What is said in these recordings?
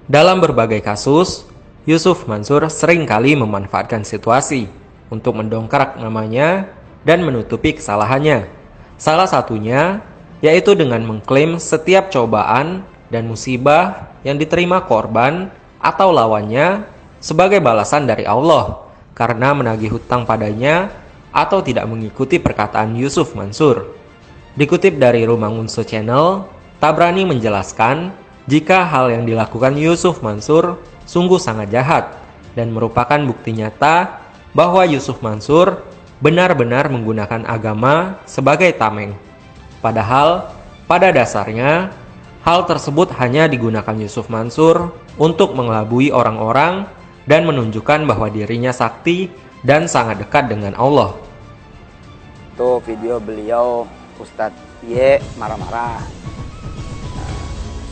Dalam berbagai kasus, Yusuf Mansur seringkali memanfaatkan situasi untuk mendongkrak namanya dan menutupi kesalahannya. Salah satunya yaitu dengan mengklaim setiap cobaan dan musibah yang diterima korban atau lawannya sebagai balasan dari Allah karena menagih hutang padanya atau tidak mengikuti perkataan Yusuf Mansur. Dikutip dari Rumangunso Channel, Tabrani menjelaskan jika hal yang dilakukan Yusuf Mansur sungguh sangat jahat dan merupakan bukti nyata bahwa Yusuf Mansur benar-benar menggunakan agama sebagai tameng. Padahal pada dasarnya hal tersebut hanya digunakan Yusuf Mansur untuk mengelabui orang-orang dan menunjukkan bahwa dirinya sakti dan sangat dekat dengan Allah. Itu video beliau Ustadz Y marah-marah.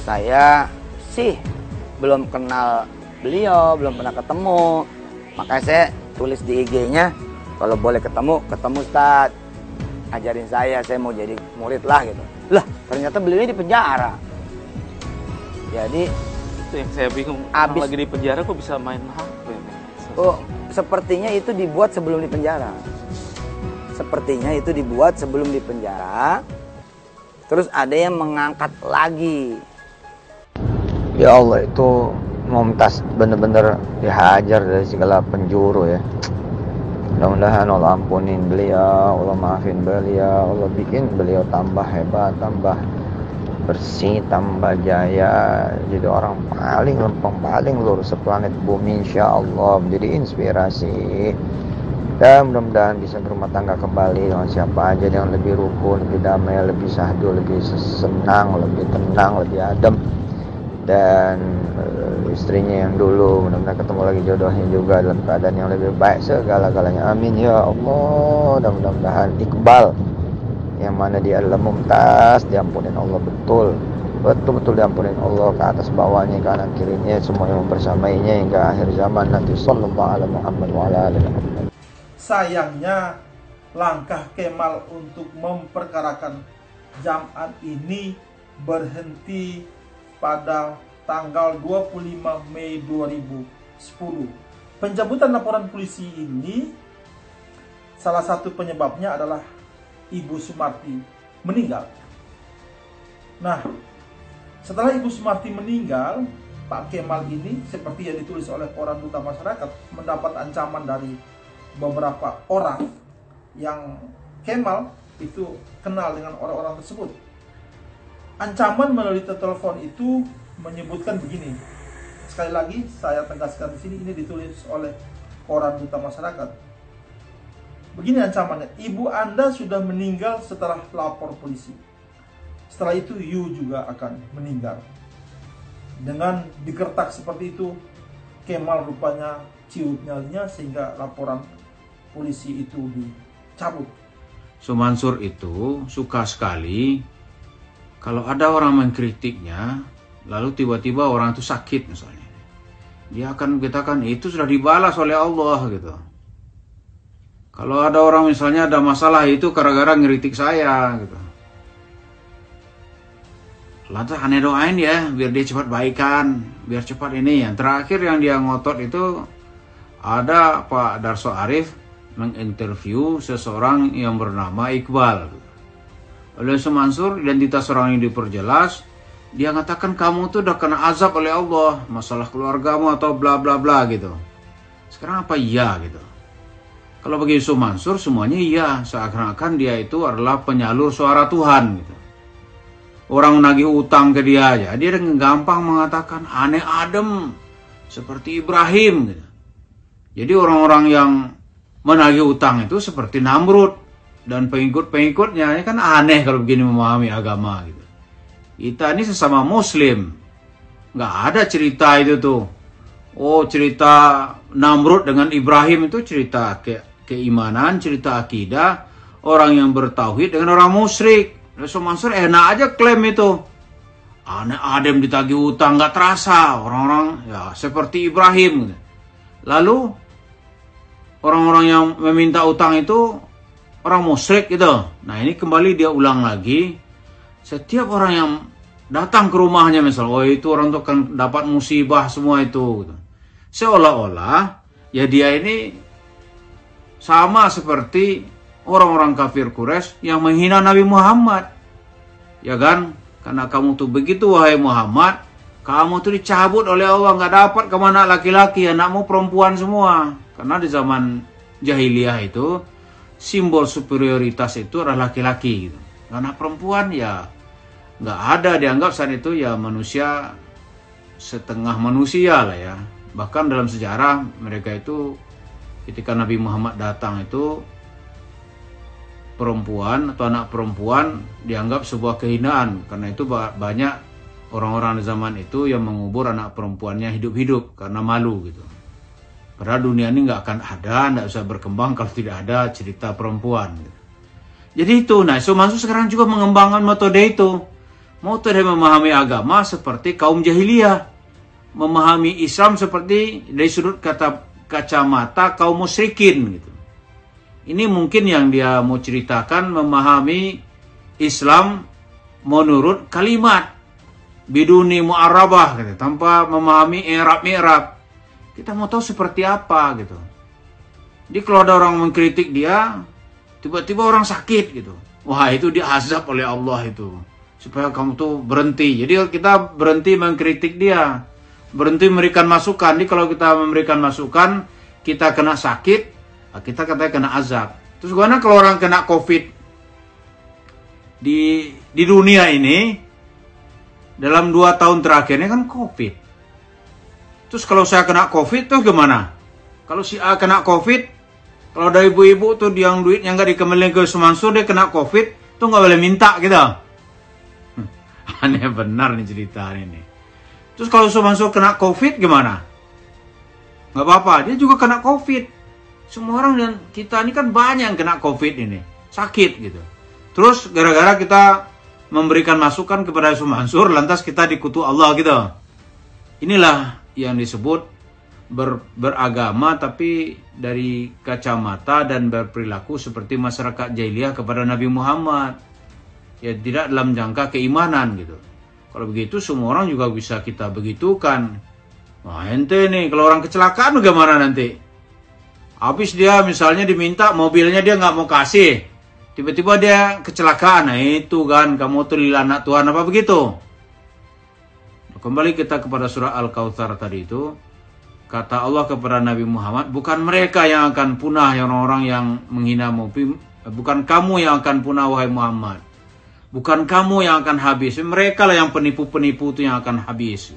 Saya sih belum kenal beliau, belum pernah ketemu. Makanya saya tulis di IG-nya, kalau boleh ketemu Ustadz. Ajarin saya mau jadi murid lah gitu. Lah, ternyata beliau di penjara. Jadi itu yang saya bingung. Abis lagi di penjara kok bisa main HP? Oh, sepertinya itu dibuat sebelum di penjara. Sepertinya itu dibuat sebelum di penjara. Terus ada yang mengangkat lagi. Ya Allah, itu Mumtaz bener-bener dihajar dari segala penjuru ya. Mudah-mudahan Allah ampunin beliau, Allah maafin beliau, Allah bikin beliau tambah hebat, tambah bersih, tambah jaya, jadi orang paling lempeng, paling lurus seplanet bumi, insya Allah menjadi inspirasi. Dan mudah-mudahan bisa berumah tangga kembali dengan siapa aja yang lebih rukun, lebih damai, lebih sahdu, lebih senang, lebih tenang, lebih adem. Dan istrinya yang dulu mudah-mudahan ketemu lagi jodohnya juga dalam keadaan yang lebih baik segala-galanya, amin ya Allah. Dan mudah-mudahan Iqbal yang mana dia adalah Mumtaz diampunin Allah, betul-betul diampunin Allah, ke atas bawahnya, kanan kirinya, semua yang membersamainya hingga akhir zaman nanti. Sallallahu alaihi Muhammad wa ala alihi Muhammad. Sayangnya langkah Kemal untuk memperkarakan Jam'at ini berhenti pada tanggal 25 Mei 2010. Pencabutan laporan polisi ini salah satu penyebabnya adalah Ibu Sumarti meninggal. Nah, setelah Ibu Sumarti meninggal, Pak Kemal ini seperti yang ditulis oleh koran Duta Masyarakat mendapat ancaman dari beberapa orang yang Kemal itu kenal dengan orang-orang tersebut. Ancaman melalui telepon itu menyebutkan begini. Sekali lagi saya tegaskan di sini, ini ditulis oleh koran Duta Masyarakat. Begini ancamannya, ibu Anda sudah meninggal setelah lapor polisi. Setelah itu you juga akan meninggal. Dengan digertak seperti itu, Kemal rupanya ciut nyalinya sehingga laporan polisi itu dicabut. Mansur itu suka sekali kalau ada orang mengkritiknya, lalu tiba-tiba orang itu sakit misalnya. Dia akan mengatakan itu sudah dibalas oleh Allah gitu. Kalau ada orang misalnya ada masalah itu gara-gara ngeritik saya gitu. Lantas aneh doain ya biar dia cepat baikan, biar cepat ini. Yang terakhir yang dia ngotot itu ada Pak Darso Arif menginterview seseorang yang bernama Iqbal. Oleh Mansur identitas orang yang diperjelas, dia mengatakan kamu tuh udah kena azab oleh Allah, masalah keluargamu atau bla bla bla gitu. Sekarang apa iya gitu? Kalau bagi Yusuf Mansur semuanya iya, seakan-akan dia itu adalah penyalur suara Tuhan gitu. Orang nagih utang ke dia aja, dia dengan gampang mengatakan aneh adem seperti Ibrahim gitu. Jadi orang-orang yang menagih utang itu seperti Namrud dan pengikut-pengikutnya, ini kan aneh kalau begini memahami agama gitu. Kita ini sesama Muslim, nggak ada cerita itu tuh. Oh cerita Namrud dengan Ibrahim itu cerita keimanan, cerita akidah orang yang bertauhid dengan orang musyrik. Yusuf Mansur enak aja klaim itu. Aneh adem ditagih utang nggak terasa orang-orang ya seperti Ibrahim. Lalu orang-orang yang meminta utang itu orang musyrik gitu. Nah ini kembali dia ulang lagi. Setiap orang yang datang ke rumahnya misal, oh itu orang tuh akan dapat musibah semua itu. Gitu. Seolah-olah ya dia ini sama seperti orang-orang kafir Quraisy yang menghina Nabi Muhammad. Ya kan? Karena kamu tuh begitu wahai Muhammad, kamu tuh dicabut oleh Allah, nggak dapat kamu anak laki-laki, anakmu perempuan semua. Karena di zaman jahiliyah itu simbol superioritas itu adalah laki-laki gitu. Anak perempuan ya nggak ada, dianggap saat itu ya manusia setengah manusia lah ya. Bahkan dalam sejarah mereka itu ketika Nabi Muhammad datang itu perempuan atau anak perempuan dianggap sebuah kehinaan. Karena itu banyak orang-orang di zaman itu yang mengubur anak perempuannya hidup-hidup karena malu gitu. Padahal dunia ini nggak akan ada, nggak bisa berkembang kalau tidak ada cerita perempuan gitu. Jadi itu, nah Sumansu sekarang juga mengembangkan metode itu. Metode memahami agama seperti kaum jahiliyah. Memahami Islam seperti dari sudut kacamata kaum musyrikin gitu. Ini mungkin yang dia mau ceritakan, memahami Islam menurut kalimat biduni mu'arabah gitu, tanpa memahami i'rab. Kita mau tahu seperti apa gitu. Jadi kalau ada orang mengkritik dia, tiba-tiba orang sakit gitu. Wah, itu diazab oleh Allah itu. Supaya kamu tuh berhenti. Jadi kita berhenti mengkritik dia. Berhenti memberikan masukan. Jadi kalau kita memberikan masukan, kita kena sakit, kita katanya kena azab. Terus gimana kalau orang kena COVID di dunia ini dalam 2 tahun terakhir ini kan COVID. Terus kalau saya kena COVID tuh gimana? Kalau si A kena COVID, kalau ada ibu-ibu tuh yang duitnya nggak dikembalikan ke Sumansu, dia kena COVID, tuh nggak boleh minta gitu. Aneh benar nih cerita ini. Terus kalau Sumansu kena COVID gimana? Nggak apa-apa, dia juga kena COVID. Semua orang dan kita ini kan banyak yang kena COVID ini. Sakit gitu. Terus gara-gara kita memberikan masukan kepada Sumansur, lantas kita dikutuk Allah gitu. Inilah yang disebut beragama tapi dari kacamata dan berperilaku seperti masyarakat jahiliyah kepada Nabi Muhammad. Ya tidak dalam jangka keimanan gitu. Kalau begitu semua orang juga bisa kita begitukan. Wah ente nih kalau orang kecelakaan bagaimana nanti? Habis dia misalnya diminta mobilnya dia nggak mau kasih. Tiba-tiba dia kecelakaan. Nah itu kan kamu tuh anak Tuhan apa begitu? Kembali kita kepada surah Al-Kautsar tadi itu. Kata Allah kepada Nabi Muhammad, bukan mereka yang akan punah, yang orang-orang yang menghinamu. Bukan kamu yang akan punah wahai Muhammad. Bukan kamu yang akan habis. Mereka lah yang penipu-penipu itu yang akan habis.